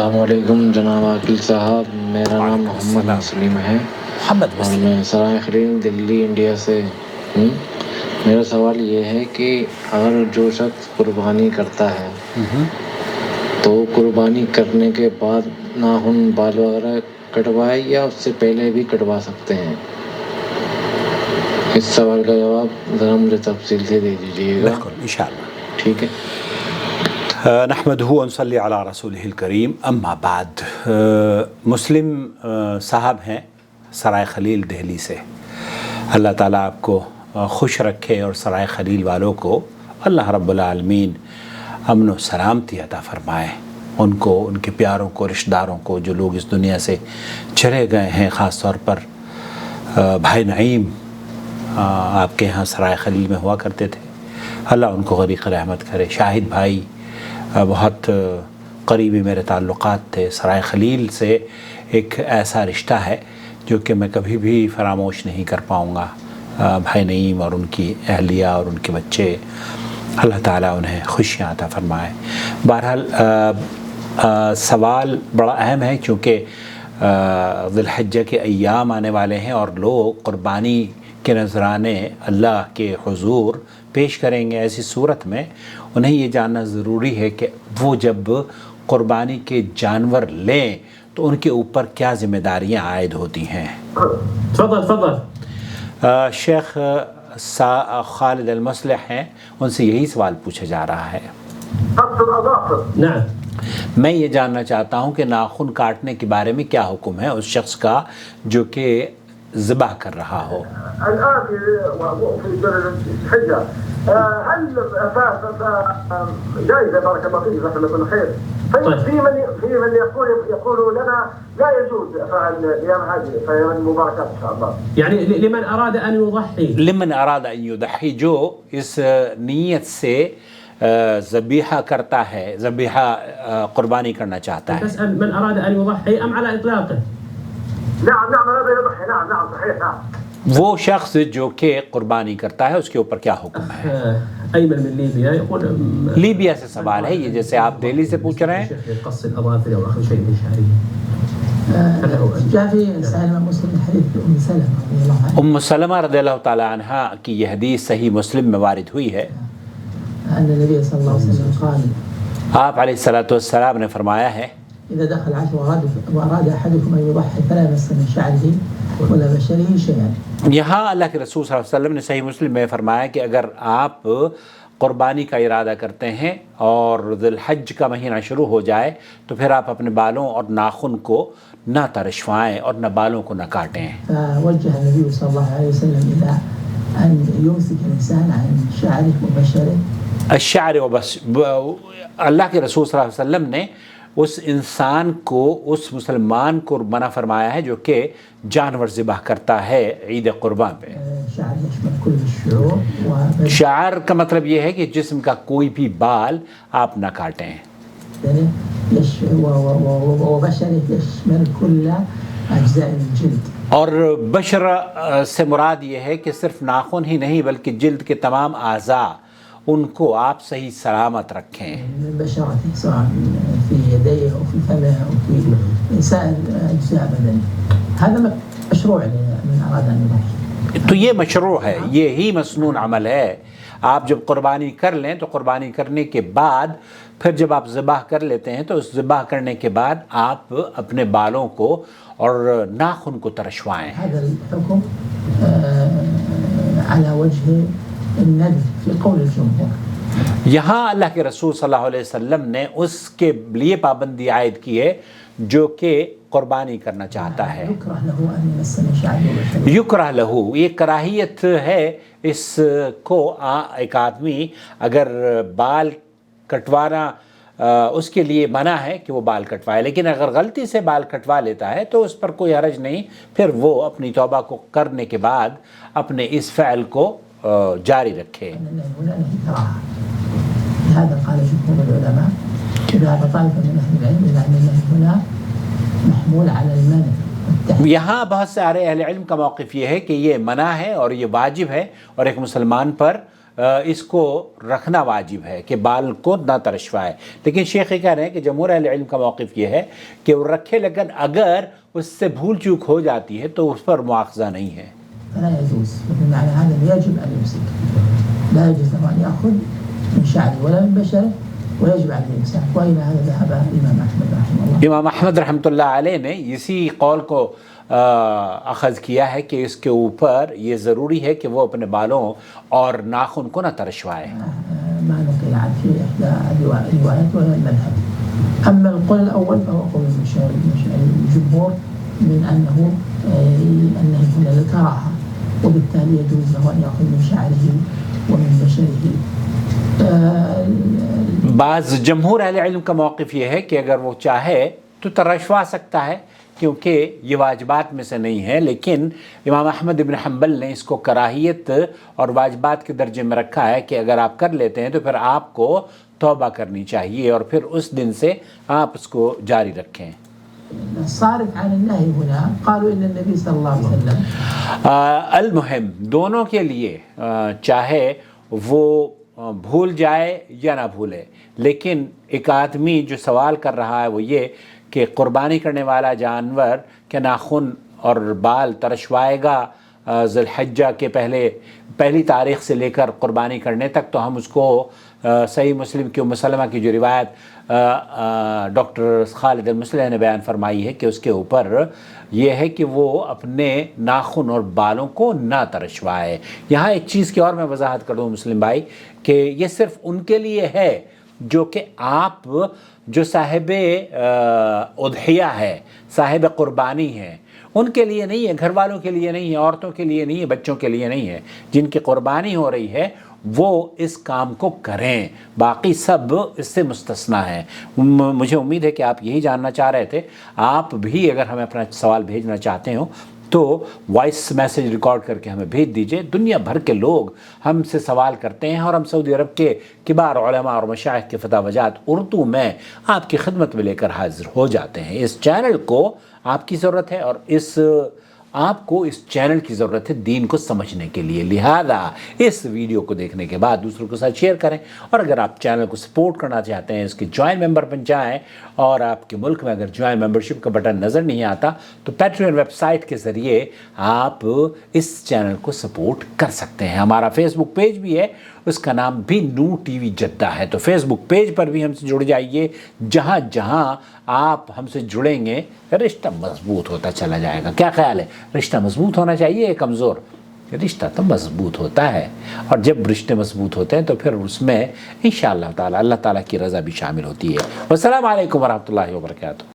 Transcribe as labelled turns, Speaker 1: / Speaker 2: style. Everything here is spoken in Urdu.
Speaker 1: السلام علیکم جناب عاقل صاحب، میرا نام محمد مسلم ہے اور میں سرائے خلیل دلی انڈیا سے ہوں۔ میرا سوال یہ ہے کہ اگر جو شخص قربانی کرتا ہے تو قربانی کرنے کے بعد ناخن بال وغیرہ کٹوائے یا اس سے پہلے بھی کٹوا سکتے ہیں؟ اس سوال کا جواب ذرا مجھے تفصیل سے دے دیجیے گا۔
Speaker 2: بالکل انشاءاللہ،
Speaker 1: ٹھیک ہے۔
Speaker 2: نحمدہ ونصلی علی رسولہ الکریم، اما بعد۔ مسلم صاحب ہیں سرائے خلیل دہلی سے، اللہ تعالیٰ آپ کو خوش رکھے اور سرائے خلیل والوں کو اللہ رب العالمین امن و سلامتی عطا فرمائے، ان کو، ان کے پیاروں کو، رشتہ داروں کو، جو لوگ اس دنیا سے چلے گئے ہیں، خاص طور پر بھائی نعیم آپ کے ہاں سرائے خلیل میں ہوا کرتے تھے، اللہ ان کو غریق رحمت کرے۔ شاہد بھائی بہت قریبی میرے تعلقات تھے، سرائے خلیل سے ایک ایسا رشتہ ہے جو کہ میں کبھی بھی فراموش نہیں کر پاؤں گا۔ بھائی نعیم اور ان کی اہلیہ اور ان کے بچے، اللہ تعالیٰ انہیں خوشیاں عطا فرمائے۔ بہرحال سوال بڑا اہم ہے، چونکہ ذی الحجہ کے ایام آنے والے ہیں اور لوگ قربانی کے نذرانے اللہ کے حضور پیش کریں گے۔ ایسی صورت میں انہیں یہ جاننا ضروری ہے کہ وہ جب قربانی کے جانور لیں تو ان کے اوپر کیا ذمہ داریاں عائد ہوتی ہیں۔
Speaker 3: تفضل۔
Speaker 2: شیخ خالد المصلح ہیں، ان سے یہی سوال پوچھا جا رہا ہے۔
Speaker 3: نعم،
Speaker 2: میں یہ جاننا چاہتا ہوں کہ ناخن کاٹنے کے بارے میں کیا حکم ہے اس شخص کا جو کہ ذبح کر رہا ہو۔
Speaker 4: الآن في بلد الحجة هل جائزة بارك الله فيك جزاك الله كل خير؟ في من يقول لنا لا يجوز فعل الأيام هذه فيوم مباركات إن شاء الله،
Speaker 3: يعني لمن أراد أن يضحي،
Speaker 2: لمن اراد ان یضحی، جو اس نیت سے ذبیحہ کرتا ہے، ذبیحہ قربانی کرنا چاہتا ہے۔
Speaker 3: تسأل من أراد أن يضحي أم على إطلاقه؟
Speaker 4: نعم هذا يضحي، نعم صحيح، نعم۔
Speaker 2: وہ شخص جو کہ قربانی کرتا ہے اس کے اوپر کیا حکم ہے؟
Speaker 3: أيمن من ليبيا يقول
Speaker 2: لیبیا سے سوال ہے یہ، جیسے آپ دہلی سے پوچھ رہے ہیں۔
Speaker 3: قص الأظافر أو أخذ شيء من شعره.
Speaker 5: جاء في سالم مسلم حديث أم سلمة رضي الله عنها،
Speaker 2: ام سلمہ رضی اللہ تعالی عنہا کی یہ حدیث صحیح مسلم میں وارد ہوئی ہے۔
Speaker 5: أن النبي صلى الله عليه وسلم قال:
Speaker 2: آپ علیہ الصلاۃ والسلام نے فرمایا ہے
Speaker 5: إذا دخل العشر وأراد أحدكم أن يضحي فلا يمس من شعره ولا بشره شيئا۔
Speaker 2: یہاں اللہ کے رسول صلی اللہ علیہ وسلم نے صحیح مسلم میں فرمایا کہ اگر آپ قربانی کا ارادہ کرتے ہیں اور ذی الحج کا مہینہ شروع ہو جائے تو پھر آپ اپنے بالوں اور ناخن کو نہ ترشوائیں اور نہ بالوں کو نہ کاٹیں۔
Speaker 5: فوجه النبي صلى الله عليه وسلم إلى أن يمسك الإنسان عن شعره وبشره
Speaker 2: الشعر وبس، اللہ کے رسول صلی اللہ علیہ وسلم نے اس انسان کو، اس مسلمان کو منع فرمایا ہے جو کہ جانور ذبح کرتا ہے عید قربان پہ۔
Speaker 5: شعر يشمل كل الشعور
Speaker 2: شعر کا مطلب یہ ہے کہ جسم کا کوئی بھی بال آپ نہ کاٹیں،
Speaker 5: وبشره يشمل كل أجزاء الجلد،
Speaker 2: اور بشر سے مراد یہ ہے کہ صرف ناخن ہی نہیں بلکہ جلد کے تمام اعضاء ان کو آپ صحیح سلامت رکھیں۔
Speaker 5: من بشرته سواء في يديه أو في فمه أو في سائر أجزاء بدنه، هذا مشروع لمن أراد أن يضحي۔
Speaker 2: تو یہ مشروع ہے، یہی مسنون عمل ہے۔ آپ جب قربانی کر لیں تو قربانی کرنے کے بعد پھر جب آپ ذبح کر لیتے ہیں تو اس ذبح کرنے کے بعد آپ اپنے بالوں کو اور ناخن کو ترشوائیں۔
Speaker 5: هذا الحكم على وجه الندب في قول الجمهور۔
Speaker 2: یہاں اللہ کے رسول صلی اللہ علیہ وسلم نے اس کے لیے پابندی عائد کی ہے جو کہ قربانی کرنا چاہتا ہے۔
Speaker 5: يكره له أن يمس من شعره وبشره،
Speaker 2: یکرہ لہو، یہ کراہیت ہے اس کو، ایک آدمی اگر بال کٹوانا اس کے لیے منع ہے کہ وہ بال کٹوائے، لیکن اگر غلطی سے بال کٹوا لیتا ہے تو اس پر کوئی حرج نہیں، پھر وہ اپنی توبہ کو کرنے کے بعد اپنے اس فعل کو جاری رکھے۔
Speaker 5: هنا نهي كراهة، لهذا قال جمهور العلماء ذهب طائفة من أهل العلم إلى أن النهي هنا محمول على المنع۔
Speaker 2: یہاں بہت سارے اہل علم کا موقف یہ ہے کہ یہ منع ہے اور یہ واجب ہے اور ایک مسلمان پر اس کو رکھنا واجب ہے کہ بال کو نہ ترشوائے، لیکن شیخ کہہ رہے ہیں کہ جمہور اہل علم کا موقف یہ ہے کہ وہ رکھے، لیکن اگر اس سے بھول چوک ہو جاتی ہے تو اس پر مواخذہ نہیں ہے۔
Speaker 5: فلا يجوز، بمعنى هذا يجب أن يمسك، لا يجوز له أن يأخذ من شعره ولا من بشره، ويجب عليه الإمساك، وإلى هذا ذهب الإمام أحمد رحمه الله۔
Speaker 2: امام احمد رحمۃ اللہ علیہ نے اسی قول کو اخذ کیا ہے کہ اس کے اوپر یہ ضروری ہے کہ وہ اپنے بالوں اور ناخن کو نہ ترشوائے۔
Speaker 5: ما نقل عن في إحدى الروايات وهي المذهب، أما القول الأول فهو قول الجمهور من أنه هنا للكراهة، وبالتالي يجوز له أن يأخذ من شعره ومن بشره۔
Speaker 2: بعض جمہور اہل علم کا موقف یہ ہے کہ اگر وہ چاہے تو ترشوا سکتا ہے، کیونکہ یہ واجبات میں سے نہیں ہے، لیکن امام احمد بن حنبل نے اس کو کراہیت اور واجبات کے درجے میں رکھا ہے کہ اگر آپ کر لیتے ہیں تو پھر آپ کو توبہ کرنی چاہیے اور پھر اس دن سے آپ اس کو جاری رکھیں۔
Speaker 5: الصارف عن النهي هنا قالوا ان النبي صلى الله عليه وسلم
Speaker 2: المہم دونوں کے لیے چاہے وہ بھول جائے یا نہ بھولے، لیکن ایک آدمی جو سوال کر رہا ہے وہ یہ کہ قربانی کرنے والا جانور کے ناخن اور بال ترشوائے گا ذی الحجہ کے پہلی تاریخ سے لے کر قربانی کرنے تک، تو ہم اس کو صحیح مسلم کی ام سلمہ کی جو روایت ڈاکٹر خالد المصلح نے بیان فرمائی ہے کہ اس کے اوپر یہ ہے کہ وہ اپنے ناخن اور بالوں کو نہ ترشوائے۔ یہاں ایک چیز کی اور میں وضاحت کر دوں مسلم بھائی کہ یہ صرف ان کے لیے ہے جو کہ آپ جو صاحب اضحیہ ہے، صاحب قربانی ہے، ان کے لیے نہیں ہے، گھر والوں کے لیے نہیں ہے، عورتوں کے لیے نہیں ہے، بچوں کے لیے نہیں ہے۔ جن کی قربانی ہو رہی ہے وہ اس کام کو کریں، باقی سب اس سے مستثنیٰ ہیں۔ مجھے امید ہے کہ آپ یہی جاننا چاہ رہے تھے۔ آپ بھی اگر ہمیں اپنا سوال بھیجنا چاہتے ہو تو وائس میسیج ریکارڈ کر کے ہمیں بھیج دیجئے۔ دنیا بھر کے لوگ ہم سے سوال کرتے ہیں اور ہم سعودی عرب کے کبار علماء اور مشائخ کے فتح وجات اردو میں آپ کی خدمت میں لے کر حاضر ہو جاتے ہیں۔ اس چینل کو آپ کی ضرورت ہے اور آپ کو اس چینل کی ضرورت ہے دین کو سمجھنے کے لیے، لہذا اس ویڈیو کو دیکھنے کے بعد دوسروں کے ساتھ شیئر کریں، اور اگر آپ چینل کو سپورٹ کرنا چاہتے ہیں، اس کے جوائن ممبر بن جائیں، اور آپ کے ملک میں اگر جوائن ممبرشپ کا بٹن نظر نہیں آتا تو پیٹریون ویب سائٹ کے ذریعے آپ اس چینل کو سپورٹ کر سکتے ہیں۔ ہمارا فیس بک پیج بھی ہے، اس کا نام بھی نور ٹی وی جدہ ہے، تو فیس بک پیج پر بھی ہم سے جڑ جائیے۔ جہاں جہاں آپ ہم سے جڑیں گے رشتہ مضبوط ہوتا چلا جائے گا۔ کیا خیال ہے، رشتہ مضبوط ہونا چاہیے یا کمزور؟ رشتہ تو مضبوط ہوتا ہے، اور جب رشتے مضبوط ہوتے ہیں تو پھر اس میں انشاءاللہ تعالی اللہ تعالیٰ کی رضا بھی شامل ہوتی ہے۔ والسلام علیکم ورحمۃ اللہ وبرکاتہ۔